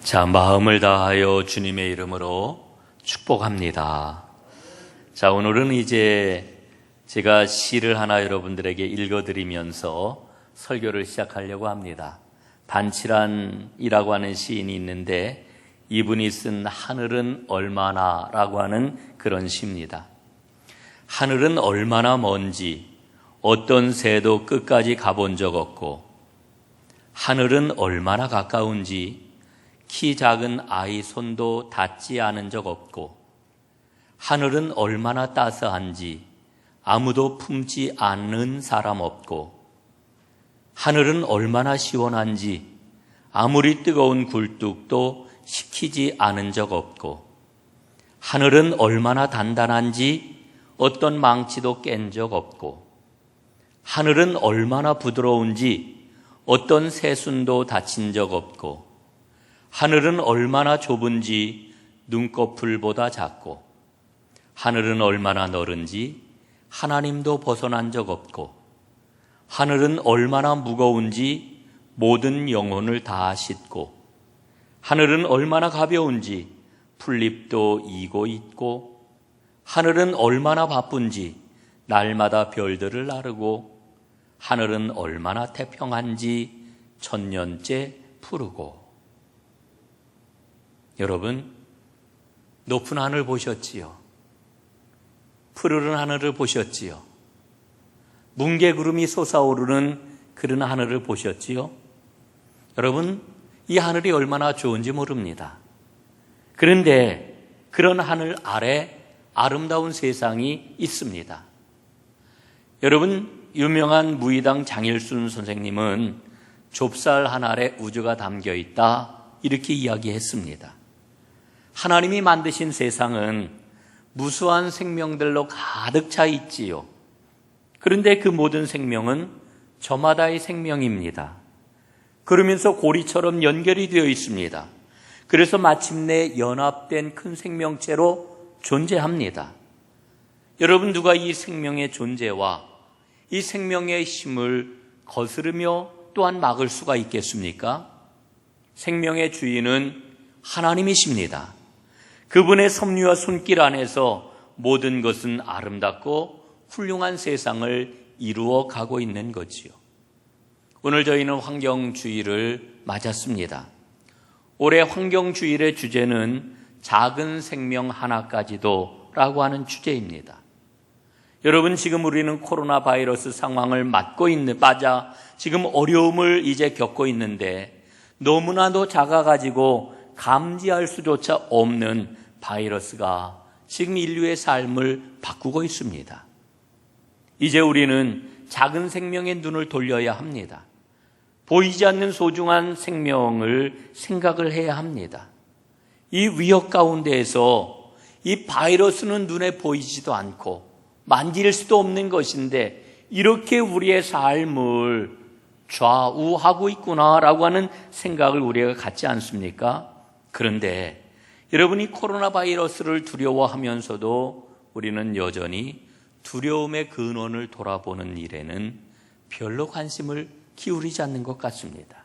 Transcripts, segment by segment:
자, 마음을 다하여 주님의 이름으로 축복합니다. 자, 오늘은 이제 제가 시를 하나 여러분들에게 읽어드리면서 설교를 시작하려고 합니다. 반치란이라고 하는 시인이 있는데 이분이 쓴 하늘은 얼마나 라고 하는 그런 시입니다. 하늘은 얼마나 먼지 어떤 새도 끝까지 가본 적 없고, 하늘은 얼마나 가까운지 키 작은 아이 손도 닿지 않은 적 없고, 하늘은 얼마나 따스한지 아무도 품지 않는 사람 없고, 하늘은 얼마나 시원한지 아무리 뜨거운 굴뚝도 식히지 않은 적 없고, 하늘은 얼마나 단단한지 어떤 망치도 깬 적 없고, 하늘은 얼마나 부드러운지 어떤 새순도 다친 적 없고, 하늘은 얼마나 좁은지 눈꺼풀보다 작고, 하늘은 얼마나 넓은지 하나님도 벗어난 적 없고, 하늘은 얼마나 무거운지 모든 영혼을 다 싣고, 하늘은 얼마나 가벼운지 풀잎도 이고 있고, 하늘은 얼마나 바쁜지 날마다 별들을 나르고, 하늘은 얼마나 태평한지 천년째 푸르고. 여러분, 높은 하늘 보셨지요? 푸르른 하늘을 보셨지요? 뭉게구름이 솟아오르는 그런 하늘을 보셨지요? 여러분, 이 하늘이 얼마나 좋은지 모릅니다. 그런데 그런 하늘 아래 아름다운 세상이 있습니다. 여러분, 유명한 무의당 장일순 선생님은 좁쌀 한 알에 우주가 담겨 있다, 이렇게 이야기했습니다. 하나님이 만드신 세상은 무수한 생명들로 가득 차 있지요. 그런데 그 모든 생명은 저마다의 생명입니다. 그러면서 고리처럼 연결이 되어 있습니다. 그래서 마침내 연합된 큰 생명체로 존재합니다. 여러분, 누가 이 생명의 존재와 이 생명의 힘을 거스르며 또한 막을 수가 있겠습니까? 생명의 주인은 하나님이십니다. 그분의 섭리와 손길 안에서 모든 것은 아름답고 훌륭한 세상을 이루어 가고 있는 거지요. 오늘 저희는 환경주의를 맞았습니다. 올해 환경주의의 주제는 작은 생명 하나까지도 라고 하는 주제입니다. 여러분, 지금 우리는 코로나 바이러스 상황을 맞아 지금 어려움을 이제 겪고 있는데, 너무나도 작아가지고 감지할 수조차 없는 바이러스가 지금 인류의 삶을 바꾸고 있습니다. 이제 우리는 작은 생명의 눈을 돌려야 합니다. 보이지 않는 소중한 생명을 생각을 해야 합니다. 이 위협 가운데에서 이 바이러스는 눈에 보이지도 않고 만질 수도 없는 것인데 이렇게 우리의 삶을 좌우하고 있구나라고 하는 생각을 우리가 갖지 않습니까? 그런데 여러분이 코로나 바이러스를 두려워하면서도 우리는 여전히 두려움의 근원을 돌아보는 일에는 별로 관심을 기울이지 않는 것 같습니다.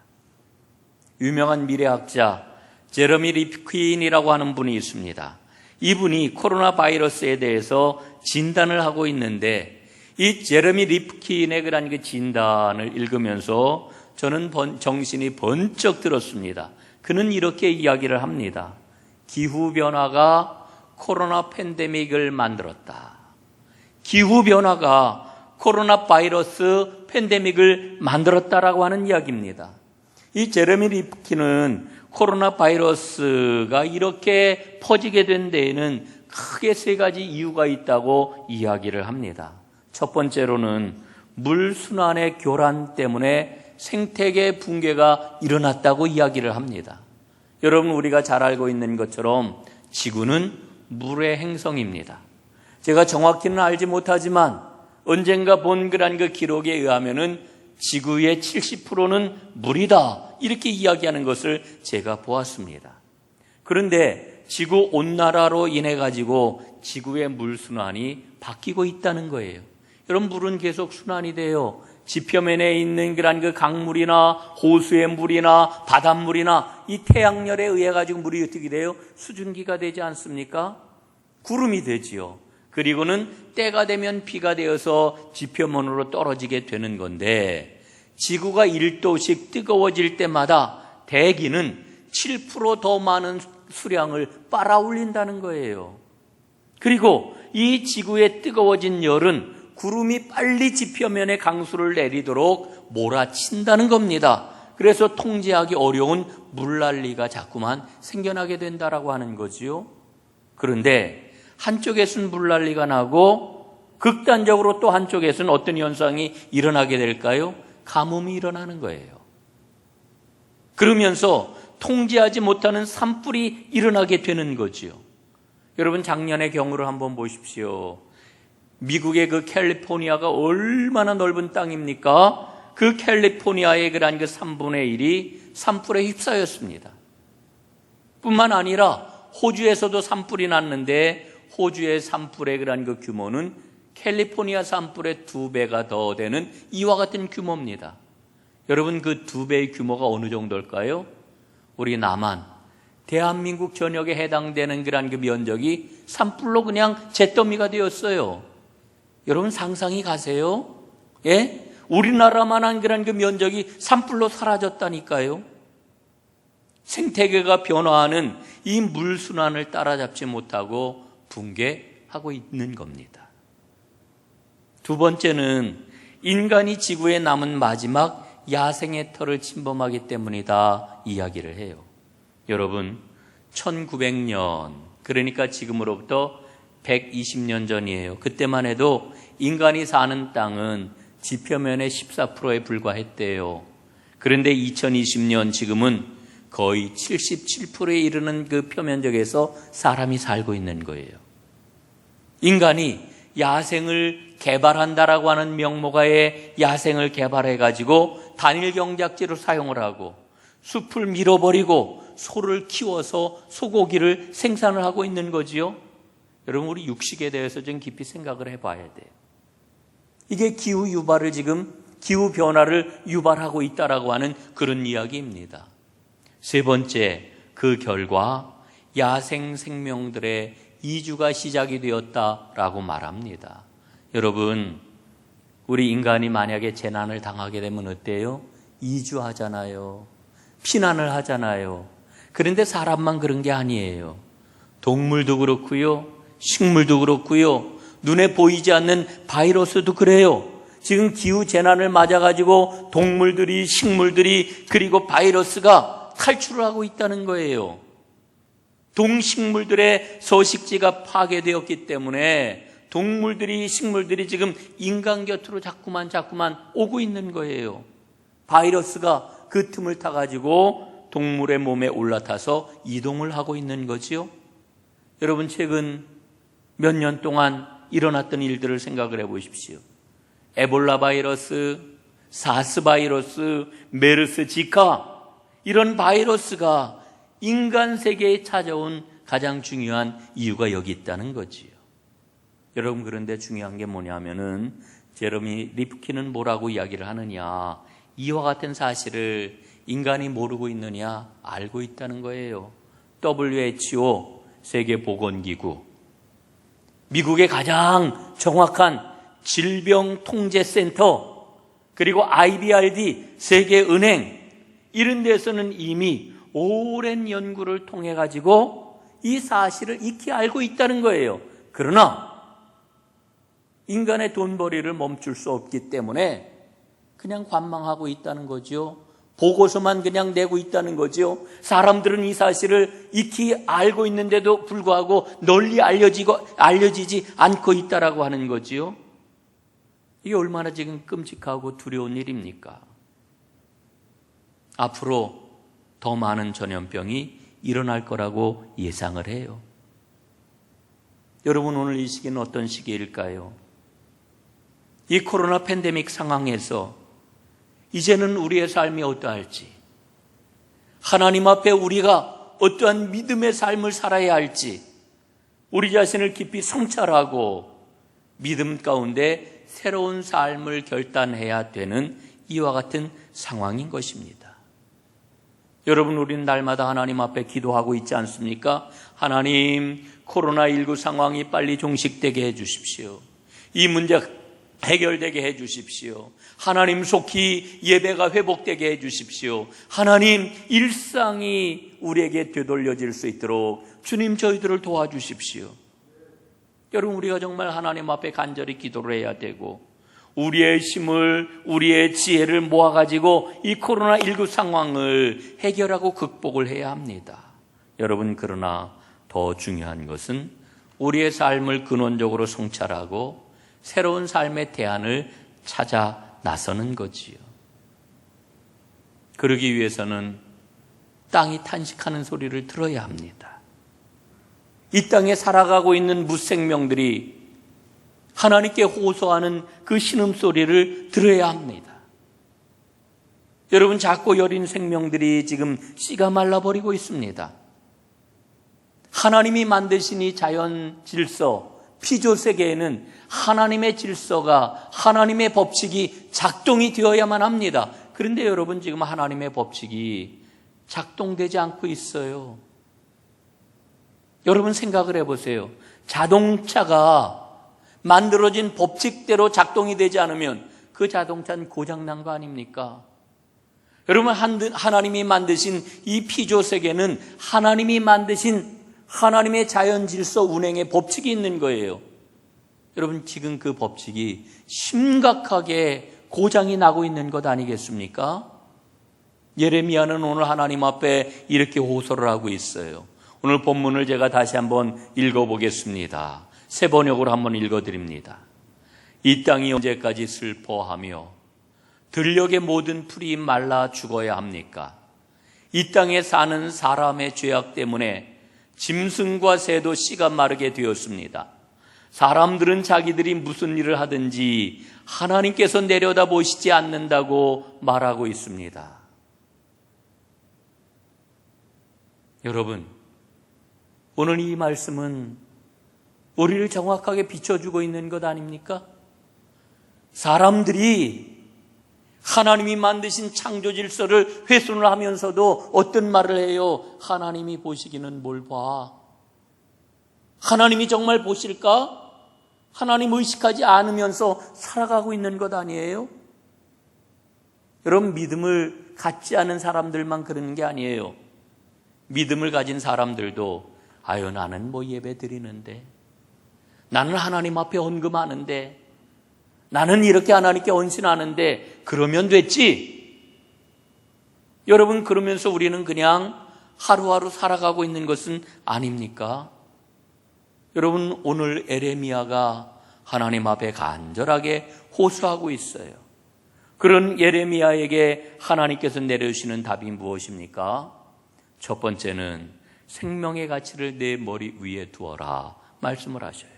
유명한 미래학자 제러미 리프킨이라고 하는 분이 있습니다. 이분이 코로나 바이러스에 대해서 진단을 하고 있는데, 이 제러미 리프킨의 그 진단을 읽으면서 저는 정신이 번쩍 들었습니다. 그는 이렇게 이야기를 합니다. 기후변화가 코로나 팬데믹을 만들었다. 기후변화가 코로나 바이러스 팬데믹을 만들었다라고 하는 이야기입니다. 이 제러미 리프킨은 코로나 바이러스가 이렇게 퍼지게 된 데에는 크게 세 가지 이유가 있다고 이야기를 합니다. 첫 번째로는 물순환의 교란 때문에 생태계 붕괴가 일어났다고 이야기를 합니다. 여러분, 우리가 잘 알고 있는 것처럼 지구는 물의 행성입니다. 제가 정확히는 알지 못하지만 언젠가 본 그 기록에 의하면은 지구의 70%는 물이다, 이렇게 이야기하는 것을 제가 보았습니다. 그런데 지구 온난화로 인해 가지고 지구의 물 순환이 바뀌고 있다는 거예요. 여러분, 물은 계속 순환이 돼요. 지표면에 있는 그 강물이나 호수의 물이나 바닷물이나 이 태양열에 의해 가지고 물이 어떻게 돼요? 수증기가 되지 않습니까? 구름이 되지요. 그리고는 때가 되면 비가 되어서 지표면으로 떨어지게 되는 건데, 지구가 1도씩 뜨거워질 때마다 대기는 7% 더 많은 수량을 빨아올린다는 거예요. 그리고 이 지구의 뜨거워진 열은 구름이 빨리 지표면에 강수를 내리도록 몰아친다는 겁니다. 그래서 통제하기 어려운 물난리가 자꾸만 생겨나게 된다라고 하는 거지요. 그런데 한쪽에서는 물난리가 나고 극단적으로 또 한쪽에서는 어떤 현상이 일어나게 될까요? 가뭄이 일어나는 거예요. 그러면서 통제하지 못하는 산불이 일어나게 되는 거지요. 여러분, 작년의 경우를 한번 보십시오. 미국의 그 캘리포니아가 얼마나 넓은 땅입니까? 그 캘리포니아의 그 3분의 1이 산불에 휩싸였습니다. 뿐만 아니라 호주에서도 산불이 났는데 호주의 산불의 그 규모는 캘리포니아 산불의 2배가 더 되는 이와 같은 규모입니다. 여러분, 그 2배의 규모가 어느 정도일까요? 우리 남한, 대한민국 전역에 해당되는 그 면적이 산불로 그냥 잿더미가 되었어요. 여러분, 상상이 가세요? 예? 우리나라만한 그 면적이 산불로 사라졌다니까요. 생태계가 변화하는 이 물순환을 따라잡지 못하고 붕괴하고 있는 겁니다. 두 번째는 인간이 지구에 남은 마지막 야생의 터를 침범하기 때문이다 이야기를 해요. 여러분, 1900년, 그러니까 지금으로부터 120년 전이에요. 그때만 해도 인간이 사는 땅은 지표면의 14%에 불과했대요. 그런데 2020년 지금은 거의 77%에 이르는 그 표면적에서 사람이 살고 있는 거예요. 인간이 야생을 개발한다라고 하는 명목하에 야생을 개발해가지고 단일 경작지로 사용을 하고 숲을 밀어버리고 소를 키워서 소고기를 생산을 하고 있는 거지요. 여러분, 우리 육식에 대해서 좀 깊이 생각을 해봐야 돼요. 이게 기후 유발을 지금 기후 변화를 유발하고 있다라고 하는 그런 이야기입니다. 세 번째, 그 결과 야생 생명들의 이주가 시작이 되었다라고 말합니다. 여러분, 우리 인간이 만약에 재난을 당하게 되면 어때요? 이주하잖아요. 피난을 하잖아요. 그런데 사람만 그런 게 아니에요. 동물도 그렇고요, 식물도 그렇고요, 눈에 보이지 않는 바이러스도 그래요. 지금 기후 재난을 맞아가지고 동물들이, 식물들이, 그리고 바이러스가 탈출을 하고 있다는 거예요. 동식물들의 서식지가 파괴되었기 때문에 동물들이, 식물들이 지금 인간 곁으로 자꾸만 오고 있는 거예요. 바이러스가 그 틈을 타가지고 동물의 몸에 올라타서 이동을 하고 있는 거지요. 여러분, 최근 몇 년 동안 일어났던 일들을 생각을 해보십시오. 에볼라 바이러스, 사스 바이러스, 메르스, 지카, 이런 바이러스가 인간 세계에 찾아온 가장 중요한 이유가 여기 있다는 거지요. 여러분, 그런데 중요한 게 뭐냐면은 제레미 리프킨은 뭐라고 이야기를 하느냐, 이와 같은 사실을 인간이 모르고 있느냐, 알고 있다는 거예요. WHO, 세계보건기구, 미국의 가장 정확한 질병통제센터, 그리고 IBRD, 세계은행, 이런 데서는 이미 오랜 연구를 통해 가지고 이 사실을 익히 알고 있다는 거예요. 그러나 인간의 돈벌이를 멈출 수 없기 때문에 그냥 관망하고 있다는 거죠. 보고서만 그냥 내고 있다는 거죠. 사람들은 이 사실을 익히 알고 있는데도 불구하고 널리 알려지지 않고 있다라고 하는 거지요. 이게 얼마나 지금 끔찍하고 두려운 일입니까? 앞으로 더 많은 전염병이 일어날 거라고 예상을 해요. 여러분, 오늘 이 시기는 어떤 시기일까요? 이 코로나 팬데믹 상황에서 이제는 우리의 삶이 어떠할지, 하나님 앞에 우리가 어떠한 믿음의 삶을 살아야 할지 우리 자신을 깊이 성찰하고 믿음 가운데 새로운 삶을 결단해야 되는 이와 같은 상황인 것입니다. 여러분, 우리는 날마다 하나님 앞에 기도하고 있지 않습니까? 하나님, 코로나19 상황이 빨리 종식되게 해 주십시오. 이 문제 해결되게 해 주십시오. 하나님, 속히 예배가 회복되게 해 주십시오. 하나님, 일상이 우리에게 되돌려질 수 있도록 주님, 저희들을 도와주십시오. 여러분, 우리가 정말 하나님 앞에 간절히 기도를 해야 되고 우리의 힘을, 우리의 지혜를 모아가지고 이 코로나19 상황을 해결하고 극복을 해야 합니다. 여러분, 그러나 더 중요한 것은 우리의 삶을 근원적으로 성찰하고 새로운 삶의 대안을 찾아 나서는 거지요. 그러기 위해서는 땅이 탄식하는 소리를 들어야 합니다. 이 땅에 살아가고 있는 무생명들이 하나님께 호소하는 그 신음소리를 들어야 합니다. 여러분, 작고 여린 생명들이 지금 씨가 말라버리고 있습니다. 하나님이 만드신 이 자연 질서, 피조세계에는 하나님의 질서가, 하나님의 법칙이 작동이 되어야만 합니다. 그런데 여러분, 지금 하나님의 법칙이 작동되지 않고 있어요. 여러분, 생각을 해보세요. 자동차가 만들어진 법칙대로 작동이 되지 않으면 그 자동차는 고장난 거 아닙니까? 여러분, 하나님이 만드신 이 피조세계는 하나님이 만드신 하나님의 자연 질서 운행의 법칙이 있는 거예요. 여러분, 지금 그 법칙이 심각하게 고장이 나고 있는 것 아니겠습니까? 예레미야는 오늘 하나님 앞에 이렇게 호소를 하고 있어요. 오늘 본문을 제가 다시 한번 읽어보겠습니다. 새 번역으로 한번 읽어드립니다. 이 땅이 언제까지 슬퍼하며 들녘의 모든 풀이 말라 죽어야 합니까? 이 땅에 사는 사람의 죄악 때문에 짐승과 새도 씨가 마르게 되었습니다. 사람들은 자기들이 무슨 일을 하든지 하나님께서 내려다보시지 않는다고 말하고 있습니다. 여러분, 오늘 이 말씀은 우리를 정확하게 비춰주고 있는 것 아닙니까? 사람들이 하나님이 만드신 창조 질서를 훼손을 하면서도 어떤 말을 해요? 하나님이 보시기는 뭘 봐? 하나님이 정말 보실까? 하나님 의식하지 않으면서 살아가고 있는 것 아니에요? 여러분, 믿음을 갖지 않은 사람들만 그러는 게 아니에요. 믿음을 가진 사람들도 아유, 나는 뭐 예배 드리는데, 나는 하나님 앞에 헌금하는데, 나는 이렇게 하나님께 헌신하는데 그러면 됐지. 여러분, 그러면서 우리는 그냥 하루하루 살아가고 있는 것은 아닙니까? 여러분, 오늘 예레미야가 하나님 앞에 간절하게 호소하고 있어요. 그런 예레미야에게 하나님께서 내려주시는 답이 무엇입니까? 첫 번째는 생명의 가치를 내 머리 위에 두어라 말씀을 하셔요.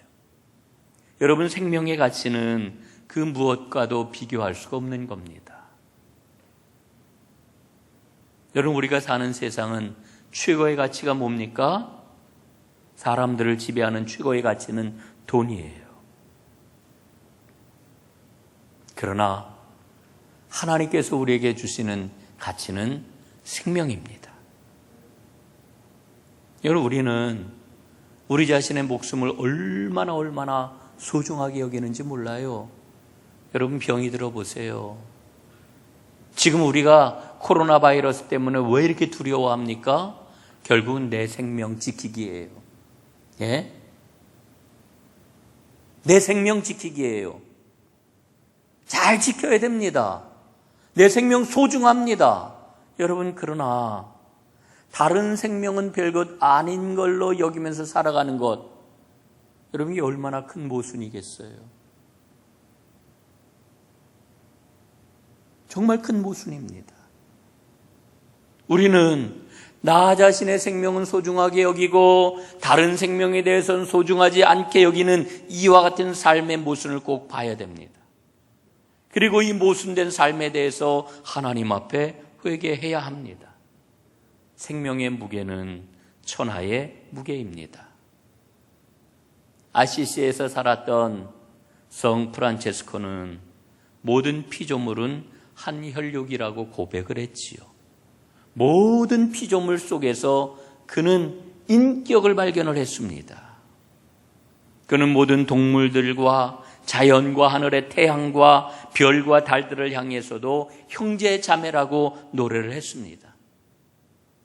여러분, 생명의 가치는 그 무엇과도 비교할 수가 없는 겁니다. 여러분, 우리가 사는 세상은 최고의 가치가 뭡니까? 사람들을 지배하는 최고의 가치는 돈이에요. 그러나 하나님께서 우리에게 주시는 가치는 생명입니다. 여러분, 우리는 우리 자신의 목숨을 얼마나 소중하게 여기는지 몰라요. 여러분, 병이 들어보세요. 지금 우리가 코로나 바이러스 때문에 왜 이렇게 두려워합니까? 결국은 내 생명 지키기예요. 예? 내 생명 지키기예요. 잘 지켜야 됩니다. 내 생명 소중합니다. 여러분, 그러나 다른 생명은 별것 아닌 걸로 여기면서 살아가는 것, 여러분, 이게 얼마나 큰 모순이겠어요. 정말 큰 모순입니다. 우리는 나 자신의 생명은 소중하게 여기고 다른 생명에 대해서는 소중하지 않게 여기는 이와 같은 삶의 모순을 꼭 봐야 됩니다. 그리고 이 모순된 삶에 대해서 하나님 앞에 회개해야 합니다. 생명의 무게는 천하의 무게입니다. 아시시에서 살았던 성 프란체스코는 모든 피조물은 한 혈육이라고 고백을 했지요. 모든 피조물 속에서 그는 인격을 발견을 했습니다. 그는 모든 동물들과 자연과 하늘의 태양과 별과 달들을 향해서도 형제 자매라고 노래를 했습니다.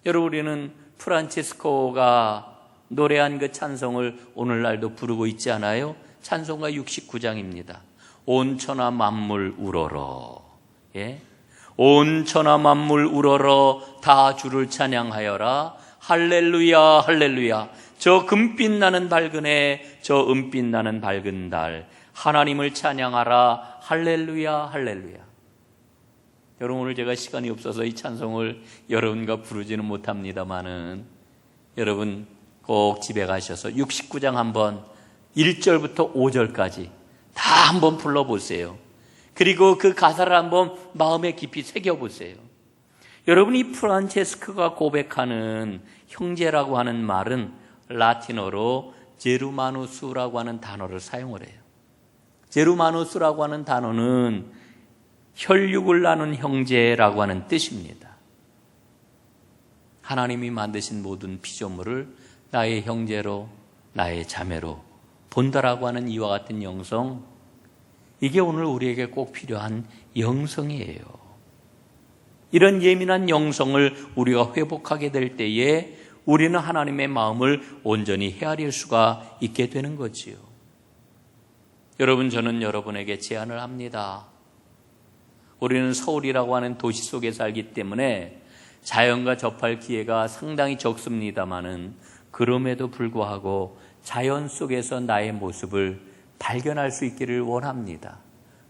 여러분, 우리는 프란체스코가 노래한 그 찬송을 오늘날도 부르고 있지 않아요? 찬송가 69장입니다. 온 천하 만물 우러러. 예? 온 천하 만물 우러러 다 주를 찬양하여라. 할렐루야 할렐루야. 저 금빛 나는 밝은 해, 저 은빛 나는 밝은 달, 하나님을 찬양하라. 할렐루야 할렐루야. 여러분, 오늘 제가 시간이 없어서 이 찬송을 여러분과 부르지는 못합니다만은 여러분 꼭 집에 가셔서 69장 한번 1절부터 5절까지 다 한번 불러보세요. 그리고 그 가사를 한번 마음에 깊이 새겨보세요. 여러분, 이 프란체스코가 고백하는 형제라고 하는 말은 라틴어로 제루마누스라고 하는 단어를 사용을 해요. 제루마누스라고 하는 단어는 혈육을 나눈 형제라고 하는 뜻입니다. 하나님이 만드신 모든 피조물을 나의 형제로, 나의 자매로 본다라고 하는 이와 같은 영성, 이게 오늘 우리에게 꼭 필요한 영성이에요. 이런 예민한 영성을 우리가 회복하게 될 때에 우리는 하나님의 마음을 온전히 헤아릴 수가 있게 되는 거지요. 여러분, 저는 여러분에게 제안을 합니다. 우리는 서울이라고 하는 도시 속에 살기 때문에 자연과 접할 기회가 상당히 적습니다마는 그럼에도 불구하고 자연 속에서 나의 모습을 발견할 수 있기를 원합니다.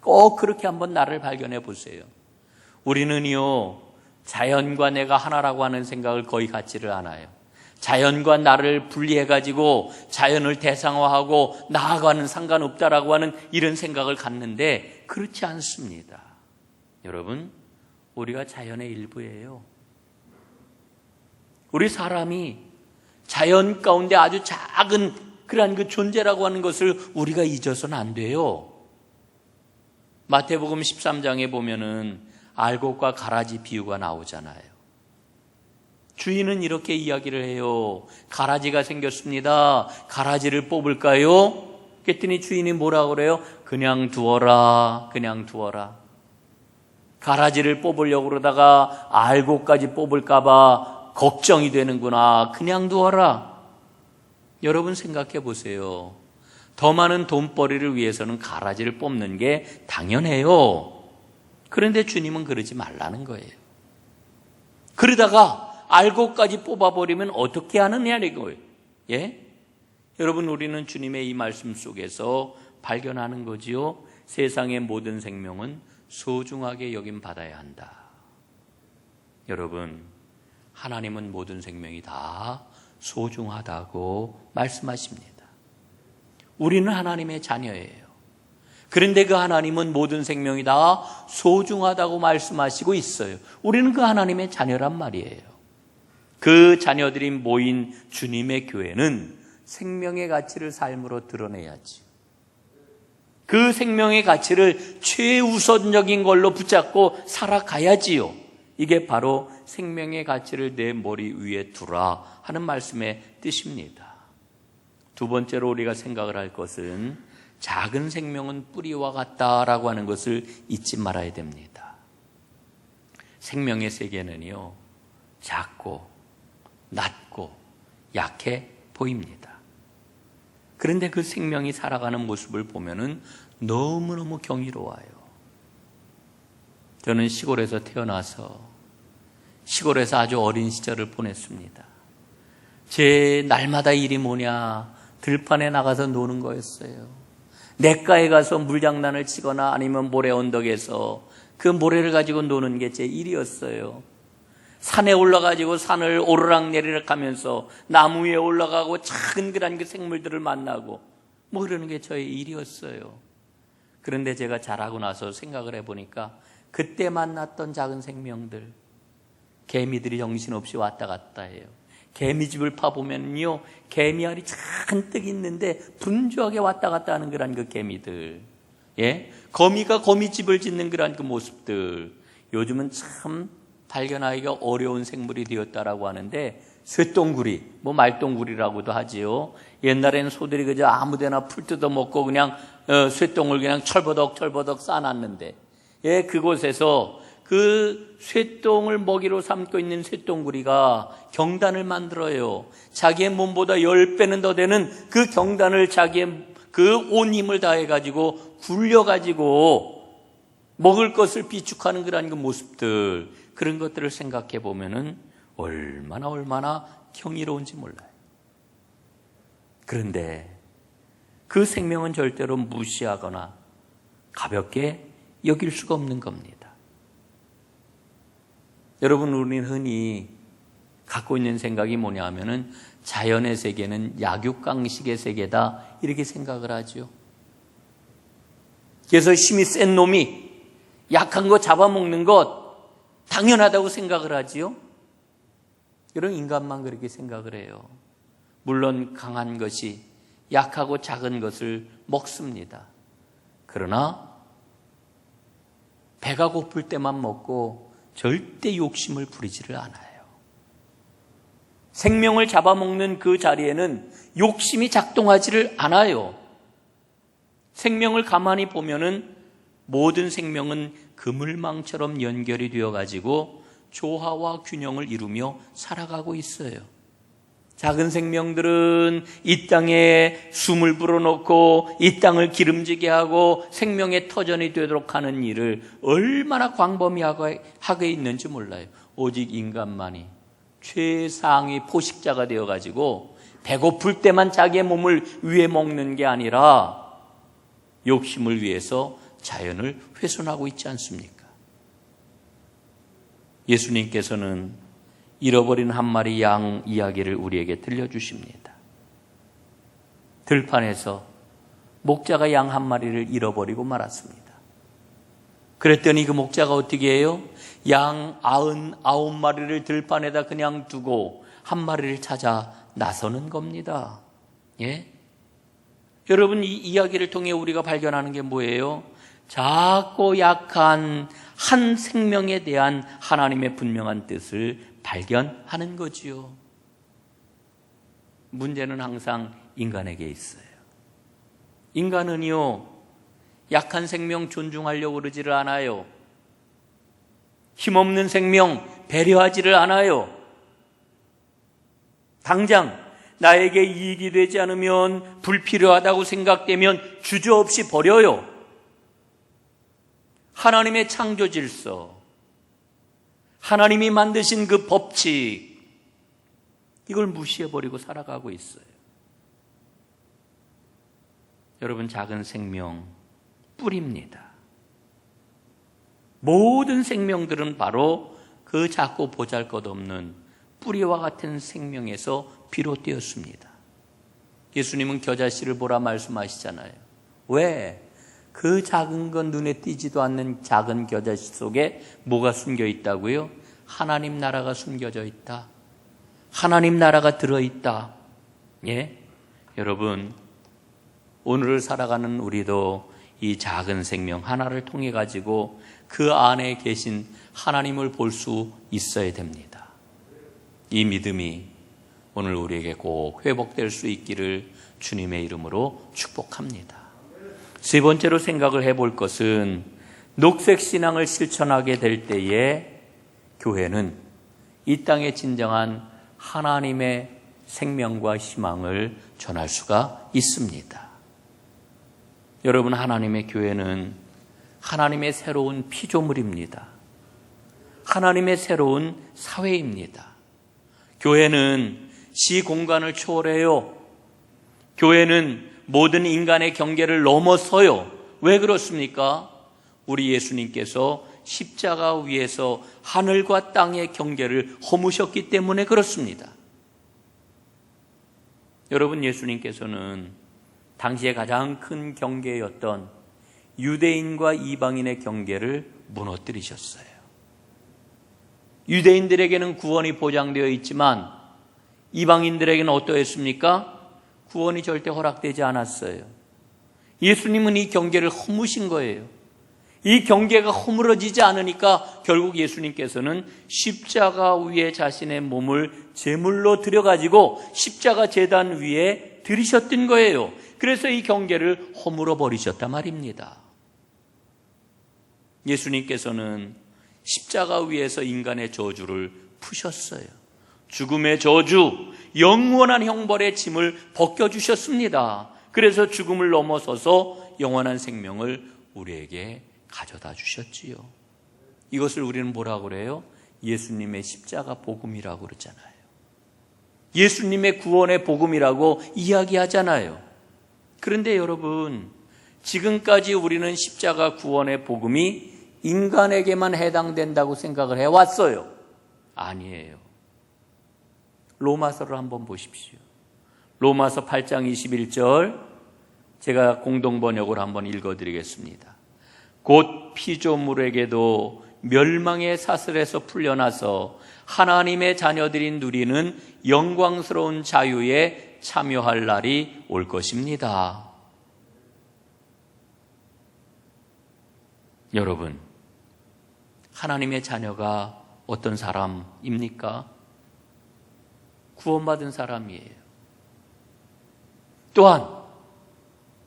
꼭 그렇게 한번 나를 발견해 보세요. 우리는요, 자연과 내가 하나라고 하는 생각을 거의 갖지를 않아요. 자연과 나를 분리해가지고 자연을 대상화하고 나하고는 상관없다라고 하는 이런 생각을 갖는데 그렇지 않습니다. 여러분, 우리가 자연의 일부예요. 우리 사람이 자연 가운데 아주 작은 그러한 그 존재라고 하는 것을 우리가 잊어서는 안 돼요. 마태복음 13장에 보면은 알곡과 가라지 비유가 나오잖아요. 주인은 이렇게 이야기를 해요. 가라지가 생겼습니다. 가라지를 뽑을까요? 그랬더니 주인이 뭐라고 그래요? 그냥 두어라, 그냥 두어라. 가라지를 뽑으려고 그러다가 알곡까지 뽑을까봐 걱정이 되는구나. 그냥 두어라. 여러분 생각해 보세요. 더 많은 돈벌이를 위해서는 가라지를 뽑는 게 당연해요. 그런데 주님은 그러지 말라는 거예요. 그러다가 알곡까지 뽑아버리면 어떻게 하느냐 이거예요. 예? 여러분, 우리는 주님의 이 말씀 속에서 발견하는 거지요. 세상의 모든 생명은 소중하게 여김 받아야 한다. 여러분, 하나님은 모든 생명이 다 소중하다고 말씀하십니다. 우리는 하나님의 자녀예요. 그런데 그 하나님은 모든 생명이 다 소중하다고 말씀하시고 있어요. 우리는 그 하나님의 자녀란 말이에요. 그 자녀들이 모인 주님의 교회는 생명의 가치를 삶으로 드러내야지. 그 생명의 가치를 최우선적인 걸로 붙잡고 살아가야지요. 이게 바로 생명의 가치를 내 머리 위에 두라 하는 말씀의 뜻입니다. 두 번째로 우리가 생각을 할 것은 작은 생명은 뿌리와 같다라고 하는 것을 잊지 말아야 됩니다. 생명의 세계는요, 작고 낮고 약해 보입니다. 그런데 그 생명이 살아가는 모습을 보면은 너무너무 경이로워요. 저는 시골에서 태어나서 시골에서 아주 어린 시절을 보냈습니다. 제 날마다 일이 뭐냐, 들판에 나가서 노는 거였어요. 냇가에 가서 물장난을 치거나 아니면 모래 언덕에서 그 모래를 가지고 노는 게 제 일이었어요. 산에 올라가지고 산을 오르락내리락 하면서 나무 위에 올라가고 작은 그런 그 생물들을 만나고 뭐 그러는 게 저의 일이었어요. 그런데 제가 자라고 나서 생각을 해보니까 그때 만났던 작은 생명들, 개미들이 정신없이 왔다 갔다 해요. 개미집을 파보면요, 개미알이 잔뜩 있는데 분주하게 왔다 갔다 하는 그런 그 개미들. 예? 거미가 거미집을 짓는 그런 그 모습들, 요즘은 참 발견하기가 어려운 생물이 되었다라고 하는데, 쇠똥구리, 뭐 말똥구리라고도 하지요. 옛날에는 소들이 그저 아무데나 풀 뜯어 먹고 그냥 쇠똥을 그냥 철버덕 싸놨는데, 예, 그곳에서 그 쇠똥을 먹이로 삼고 있는 쇠똥구리가 경단을 만들어요. 자기의 몸보다 10배는 더 되는 그 경단을 자기의 그 온 힘을 다해가지고 굴려가지고 먹을 것을 비축하는 그런 그 모습들, 그런 것들을 생각해 보면은 얼마나 경이로운지 몰라요. 그런데 그 생명은 절대로 무시하거나 가볍게 여길 수가 없는 겁니다. 여러분, 우리는 흔히 갖고 있는 생각이 뭐냐 하면은 자연의 세계는 약육강식의 세계다, 이렇게 생각을 하죠. 그래서 힘이 센 놈이 약한 거 잡아먹는 것 당연하다고 생각을 하지요. 이런 인간만 그렇게 생각을 해요. 물론 강한 것이 약하고 작은 것을 먹습니다. 그러나 배가 고플 때만 먹고 절대 욕심을 부리지를 않아요. 생명을 잡아먹는 그 자리에는 욕심이 작동하지를 않아요. 생명을 가만히 보면은 모든 생명은 그물망처럼 연결이 되어가지고 조화와 균형을 이루며 살아가고 있어요. 작은 생명들은 이 땅에 숨을 불어넣고 이 땅을 기름지게 하고 생명의 터전이 되도록 하는 일을 얼마나 광범위하게 있는지 몰라요. 오직 인간만이 최상위 포식자가 되어가지고 배고플 때만 자기의 몸을 위해 먹는 게 아니라 욕심을 위해서 자연을 훼손하고 있지 않습니까? 예수님께서는 잃어버린 한 마리 양 이야기를 우리에게 들려주십니다. 들판에서 목자가 양 한 마리를 잃어버리고 말았습니다. 그랬더니 그 목자가 어떻게 해요? 양 99마리를 들판에다 그냥 두고 한 마리를 찾아 나서는 겁니다. 예? 여러분, 이 이야기를 통해 우리가 발견하는 게 뭐예요? 작고 약한 한 생명에 대한 하나님의 분명한 뜻을 발견하는 거지요. 문제는 항상 인간에게 있어요. 인간은요, 약한 생명 존중하려고 그러지를 않아요. 힘없는 생명 배려하지를 않아요. 당장 나에게 이익이 되지 않으면, 불필요하다고 생각되면 주저없이 버려요. 하나님의 창조 질서, 하나님이 만드신 그 법칙, 이걸 무시해버리고 살아가고 있어요. 여러분, 작은 생명 뿌리입니다. 모든 생명들은 바로 그 작고 보잘것없는 뿌리와 같은 생명에서 비롯되었습니다. 예수님은 겨자씨를 보라 말씀하시잖아요. 왜? 그 작은 건 눈에 띄지도 않는 작은 겨자씨 속에 뭐가 숨겨 있다고요? 하나님 나라가 숨겨져 있다. 하나님 나라가 들어있다. 예? 여러분, 오늘을 살아가는 우리도 이 작은 생명 하나를 통해 가지고 그 안에 계신 하나님을 볼 수 있어야 됩니다. 이 믿음이 오늘 우리에게 꼭 회복될 수 있기를 주님의 이름으로 축복합니다. 세 번째로 생각을 해볼 것은, 녹색 신앙을 실천하게 될 때에 교회는 이 땅에 진정한 하나님의 생명과 희망을 전할 수가 있습니다. 여러분, 하나님의 교회는 하나님의 새로운 피조물입니다. 하나님의 새로운 사회입니다. 교회는 시공간을 초월해요. 교회는 모든 인간의 경계를 넘어서요. 왜 그렇습니까? 우리 예수님께서 십자가 위에서 하늘과 땅의 경계를 허무셨기 때문에 그렇습니다. 여러분, 예수님께서는 당시에 가장 큰 경계였던 유대인과 이방인의 경계를 무너뜨리셨어요. 유대인들에게는 구원이 보장되어 있지만 이방인들에게는 어떠했습니까? 구원이 절대 허락되지 않았어요. 예수님은 이 경계를 허무신 거예요. 이 경계가 허물어지지 않으니까 결국 예수님께서는 십자가 위에 자신의 몸을 제물로 드려가지고 십자가 제단 위에 들이셨던 거예요. 그래서 이 경계를 허물어 버리셨단 말입니다. 예수님께서는 십자가 위에서 인간의 저주를 푸셨어요. 죽음의 저주, 영원한 형벌의 짐을 벗겨주셨습니다. 그래서 죽음을 넘어서서 영원한 생명을 우리에게 가져다 주셨지요. 이것을 우리는 뭐라고 그래요? 예수님의 십자가 복음이라고 그러잖아요. 예수님의 구원의 복음이라고 이야기하잖아요. 그런데 여러분, 지금까지 우리는 십자가 구원의 복음이 인간에게만 해당된다고 생각을 해왔어요. 아니에요. 로마서를 한번 보십시오. 로마서 8장 21절, 제가 공동번역으로 한번 읽어드리겠습니다. 곧 피조물에게도 멸망의 사슬에서 풀려나서 하나님의 자녀들이 누리는 영광스러운 자유에 참여할 날이 올 것입니다. 여러분, 하나님의 자녀가 어떤 사람입니까? 구원받은 사람이에요. 또한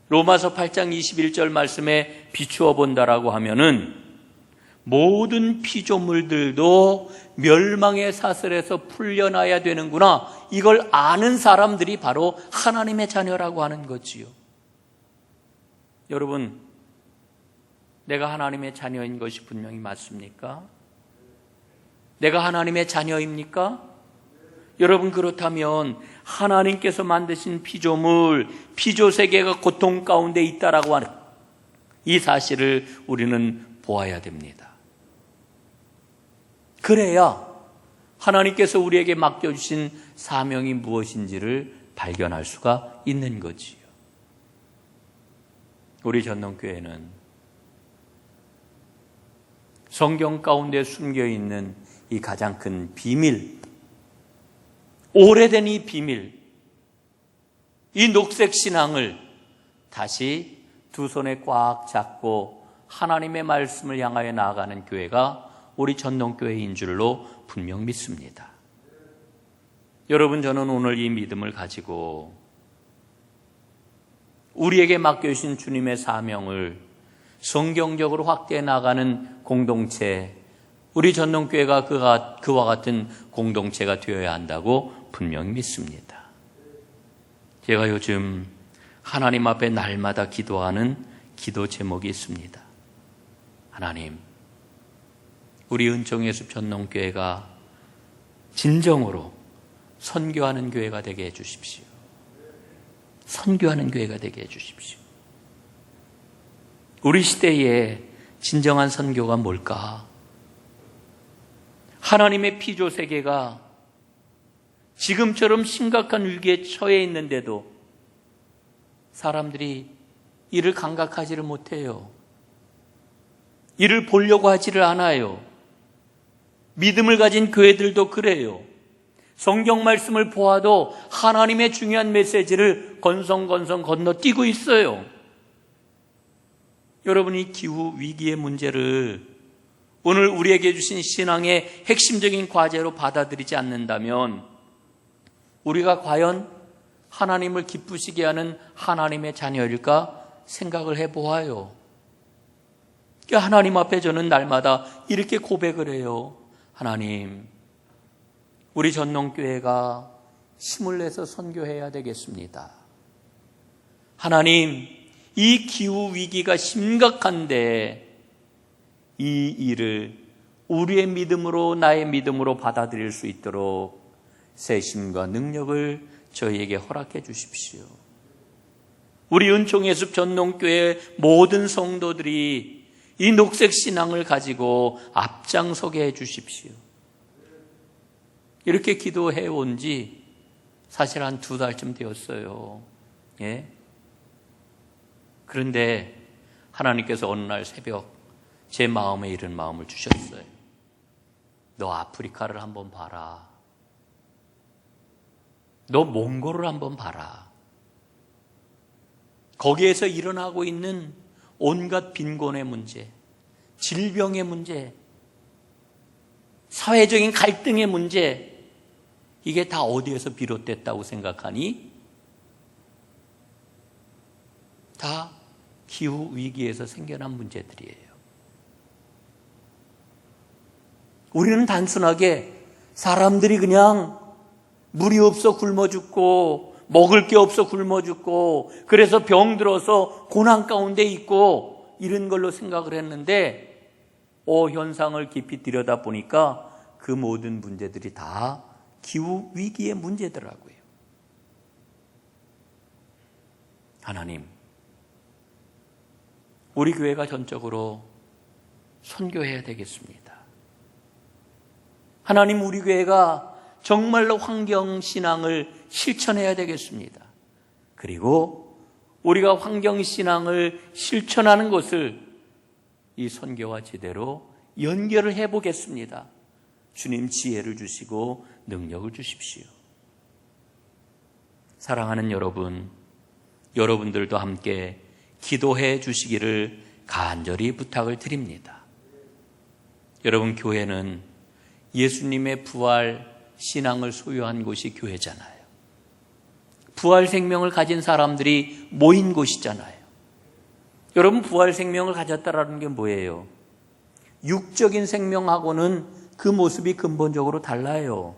로마서 8장 21절 말씀에 비추어 본다라고 하면은 모든 피조물들도 멸망의 사슬에서 풀려나야 되는구나, 이걸 아는 사람들이 바로 하나님의 자녀라고 하는 거지요. 여러분, 내가 하나님의 자녀인 것이 분명히 맞습니까? 내가 하나님의 자녀입니까? 여러분, 그렇다면 하나님께서 만드신 피조물, 피조세계가 고통 가운데 있다라고 하는 이 사실을 우리는 보아야 됩니다. 그래야 하나님께서 우리에게 맡겨주신 사명이 무엇인지를 발견할 수가 있는 거지요. 우리 전농교회는 성경 가운데 숨겨있는 이 가장 큰 비밀, 오래된 이 비밀, 이 녹색 신앙을 다시 두 손에 꽉 잡고 하나님의 말씀을 향하여 나아가는 교회가 우리 전농교회인 줄로 분명 믿습니다. 여러분, 저는 오늘 이 믿음을 가지고 우리에게 맡겨주신 주님의 사명을 성경적으로 확대해 나가는 공동체, 우리 전농교회가 그와 같은 공동체가 되어야 한다고 분명히 믿습니다. 제가 요즘 하나님 앞에 날마다 기도하는 기도 제목이 있습니다. 하나님, 우리 은총예수 전농교회가 진정으로 선교하는 교회가 되게 해주십시오. 선교하는 교회가 되게 해주십시오. 우리 시대에 진정한 선교가 뭘까? 하나님의 피조 세계가 지금처럼 심각한 위기에 처해 있는데도 사람들이 이를 감각하지를 못해요. 이를 보려고 하지를 않아요. 믿음을 가진 교회들도 그래요. 성경 말씀을 보아도 하나님의 중요한 메시지를 건성건성 건너뛰고 있어요. 여러분이 기후 위기의 문제를 오늘 우리에게 주신 신앙의 핵심적인 과제로 받아들이지 않는다면 우리가 과연 하나님을 기쁘시게 하는 하나님의 자녀일까 생각을 해보아요. 하나님 앞에 저는 날마다 이렇게 고백을 해요. 하나님, 우리 전농교회가 힘을 내서 선교해야 되겠습니다. 하나님, 이 기후 위기가 심각한데 이 일을 우리의 믿음으로, 나의 믿음으로 받아들일 수 있도록 세심과 능력을 저희에게 허락해 주십시오. 우리 은총예수 전농교회 모든 성도들이 이 녹색 신앙을 가지고 앞장서게 해 주십시오. 이렇게 기도해 온 지 사실 한 2달쯤 되었어요. 예? 그런데 하나님께서 어느 날 새벽 제 마음에 이런 마음을 주셨어요. 너 아프리카를 한번 봐라. 너 몽골을 한번 봐라. 거기에서 일어나고 있는 온갖 빈곤의 문제, 질병의 문제, 사회적인 갈등의 문제, 이게 다 어디에서 비롯됐다고 생각하니? 다 기후위기에서 생겨난 문제들이에요. 우리는 단순하게 사람들이 그냥 물이 없어 굶어 죽고 먹을 게 없어 굶어 죽고 그래서 병들어서 고난 가운데 있고 이런 걸로 생각을 했는데 현상을 깊이 들여다보니까 그 모든 문제들이 다 기후위기의 문제더라고요. 하나님, 우리 교회가 전적으로 선교해야 되겠습니다. 하나님, 우리 교회가 정말로 환경신앙을 실천해야 되겠습니다. 그리고 우리가 환경신앙을 실천하는 것을 이 선교와 제대로 연결을 해보겠습니다. 주님 지혜를 주시고 능력을 주십시오. 사랑하는 여러분, 여러분들도 함께 기도해 주시기를 간절히 부탁을 드립니다. 여러분, 교회는 예수님의 부활 신앙을 소유한 곳이 교회잖아요. 부활 생명을 가진 사람들이 모인 곳이잖아요. 여러분, 부활 생명을 가졌다라는 게 뭐예요? 육적인 생명하고는 그 모습이 근본적으로 달라요.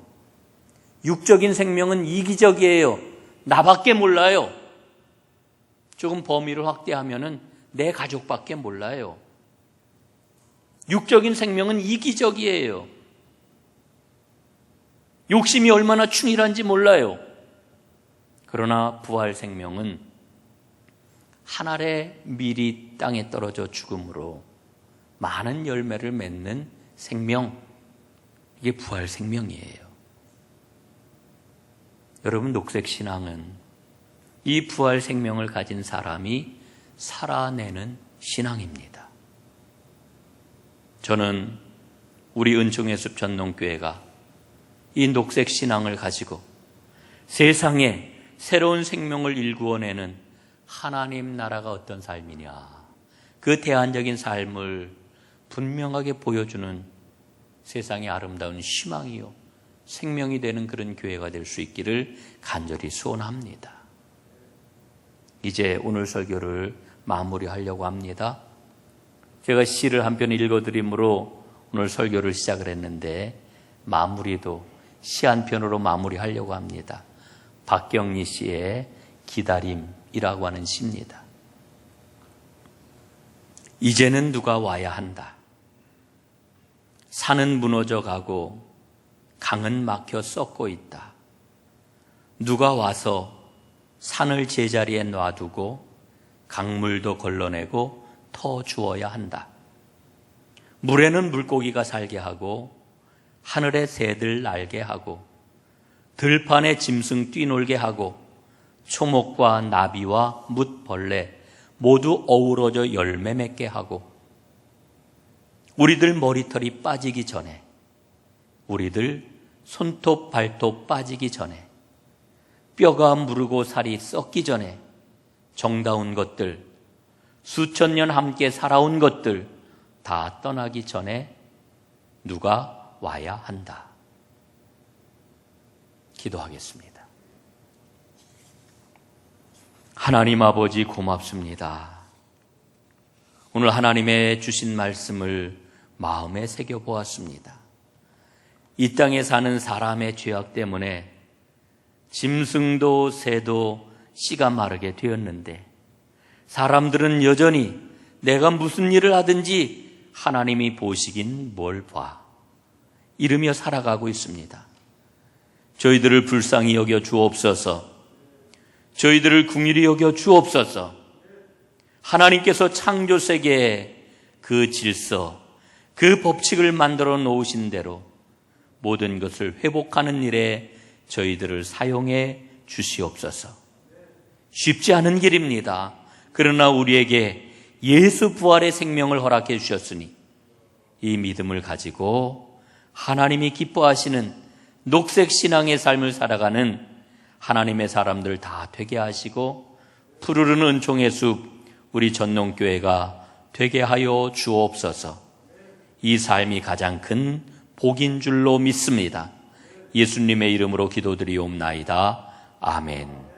육적인 생명은 이기적이에요. 나밖에 몰라요. 조금 범위를 확대하면은 내 가족밖에 몰라요. 육적인 생명은 이기적이에요. 욕심이 얼마나 충실한지 몰라요. 그러나 부활 생명은 한 알의 밀이 땅에 떨어져 죽음으로 많은 열매를 맺는 생명, 이게 부활 생명이에요. 여러분, 녹색신앙은 이 부활 생명을 가진 사람이 살아내는 신앙입니다. 저는 우리 은총의 숲 전농교회가 이 녹색신앙을 가지고 세상에 새로운 생명을 일구어내는 하나님 나라가 어떤 삶이냐, 그 대안적인 삶을 분명하게 보여주는 세상의 아름다운 희망이요 생명이 되는 그런 교회가 될 수 있기를 간절히 소원합니다. 이제 오늘 설교를 마무리하려고 합니다. 제가 시를 한 편 읽어드림으로 오늘 설교를 시작을 했는데 마무리도 시 한 편으로 마무리하려고 합니다. 박경리 씨의 기다림이라고 하는 시입니다. 이제는 누가 와야 한다. 산은 무너져 가고 강은 막혀 썩고 있다. 누가 와서 산을 제자리에 놔두고 강물도 걸러내고 터 주어야 한다. 물에는 물고기가 살게 하고 하늘에 새들 날게 하고 들판에 짐승 뛰놀게 하고 초목과 나비와 뭇벌레 모두 어우러져 열매 맺게 하고 우리들 머리털이 빠지기 전에, 우리들 손톱 발톱 빠지기 전에, 뼈가 무르고 살이 썩기 전에 정다운 것들, 수천 년 함께 살아온 것들 다 떠나기 전에 누가 와야 한다. 기도하겠습니다. 하나님 아버지, 고맙습니다. 오늘 하나님의 주신 말씀을 마음에 새겨보았습니다. 이 땅에 사는 사람의 죄악 때문에 짐승도 새도 씨가 마르게 되었는데 사람들은 여전히 내가 무슨 일을 하든지 하나님이 보시긴 뭘 봐 이러며 살아가고 있습니다. 저희들을 불쌍히 여겨 주옵소서. 저희들을 긍휼히 여겨 주옵소서. 하나님께서 창조 세계에 그 질서, 그 법칙을 만들어 놓으신 대로 모든 것을 회복하는 일에 저희들을 사용해 주시옵소서. 쉽지 않은 길입니다. 그러나 우리에게 예수 부활의 생명을 허락해 주셨으니 이 믿음을 가지고 하나님이 기뻐하시는 녹색 신앙의 삶을 살아가는 하나님의 사람들 다 되게 하시고 푸르른 은총의 숲 우리 전농교회가 되게 하여 주옵소서. 이 삶이 가장 큰 복인 줄로 믿습니다. 예수님의 이름으로 기도드리옵나이다. 아멘.